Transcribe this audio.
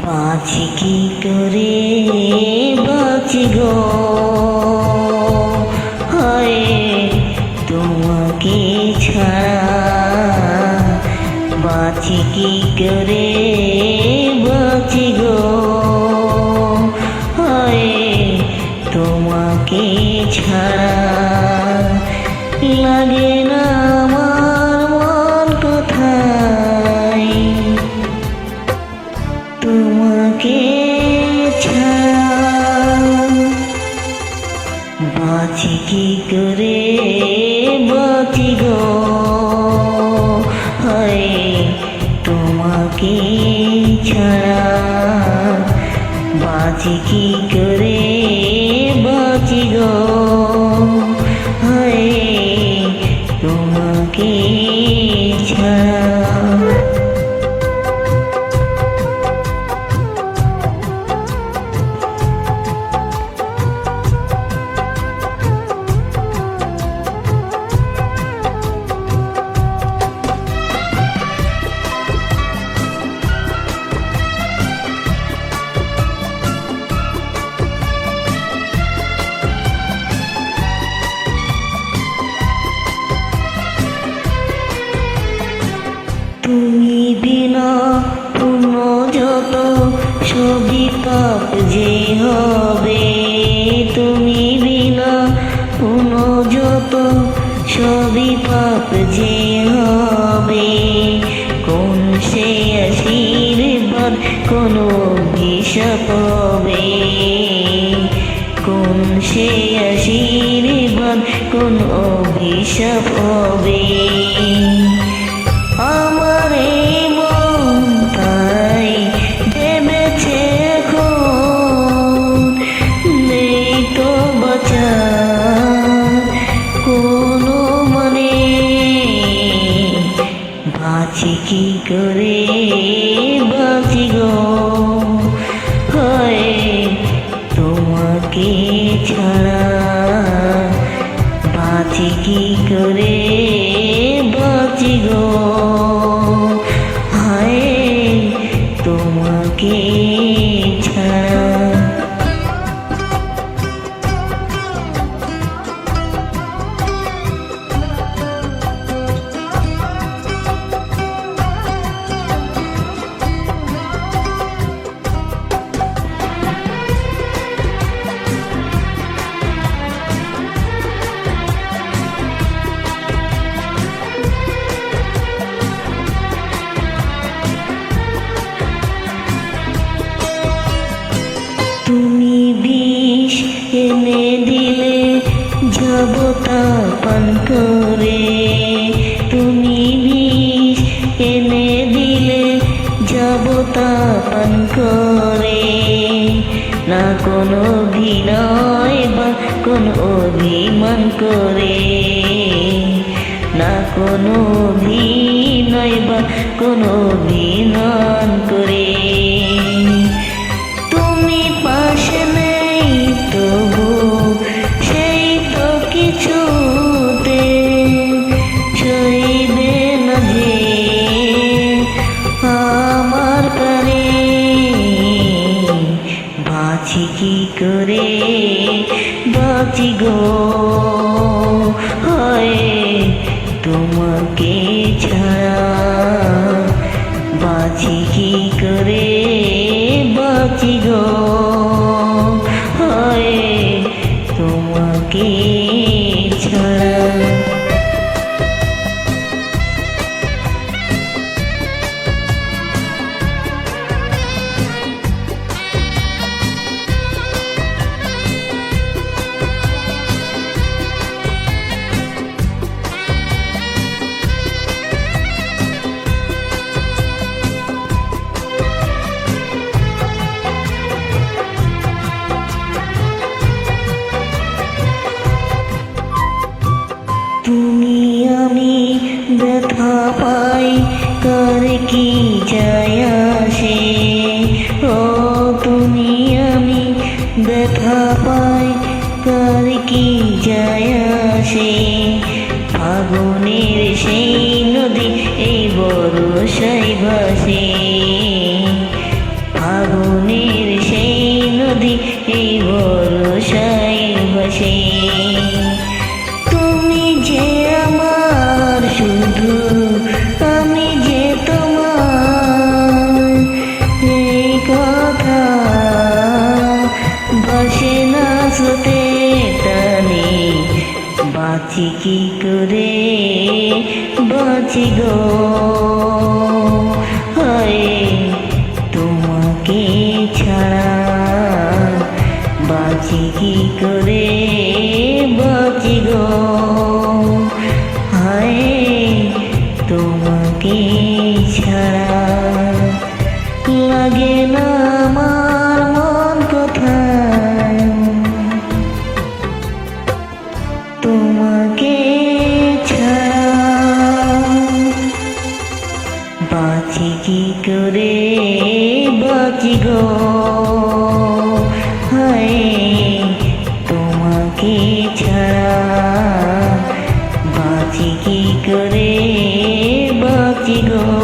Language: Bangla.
বাঁচি কি করে বাঁচি গো, হায় তোমাকে ছাড়া। বাঁচি কি করে বাঁচি গো, হায় তোমাকে ছাড়া। লাগে না আমার মন কোথায় তোমাকে ছাড়া। বাঁচি কি করে বাঁচি গো, হায় তোমাকে ছাড়া। বাঁচি কি করে বাঁচি গো, হায় তোমাকে ছাড়া। তুমি বিনা পুণ্য যত সবই পাপ যে হবে। তুমি বিনা পুণ্য যত সবই পাপ যে হবে। কোন সে আশীর্বাদ কোন অভিশাপ হবে। কোন সে আশীর্বাদ কোন অভিশাপ হবে। আমার এই মন তাই ভেবেছে এখন, নেই তো বাঁচার কোনো মানে। বাঁচি কি করে বাঁচি গো, হায় তোমাকে ছাড়া। বাঁচি কি করে বাঁচি গো, হায় তোমাকে ছাড়া। তুমি বিষ এনে দিলে যাব তা পান করে। তুমি বিষ এনে দিলে যাব তা পান করে। না কোনো অভিনয় বা কোনো অভিমান করে। না কোনো অভিনয় বা কোনো অভিমান করে। তুমি পাশে নেই তবু সেই তো কিছুতে সইবে না যে আমার প্রাণে। বাঁচি কি করে বাঁচি গো, হায় তোমাকে ছাড়া। বাঁচি কি করে বাঁচি গো, হায় তোমাকে ছাড়া। তুমি আমি ব্যথা পাই কার কি যায় আসে। ও তুমি আমি ব্যথা পাই কার কি যায় আসে। ফাগুনের সেই নদী এই বর্ষায় ভাসে। ফাগুন তুমি যে আমার শুধু, আমি যে তোমার, এই কথা ভাসে না স্রোতে টানে। বাঁচি কি করে বাঁচি গো, হায় তোমাকে ছাড়া। বাঁচি কি করে বাঁচি গো, হায় তোমাকে ছাড়া। লাগে না আমার মন কোথায়, তোমাকে ছাড়া। বাঁচি কি করে বাঁচি গো, হায় তোমাকে ছাড়া। বাঁচি কি করে বাঁচি গো।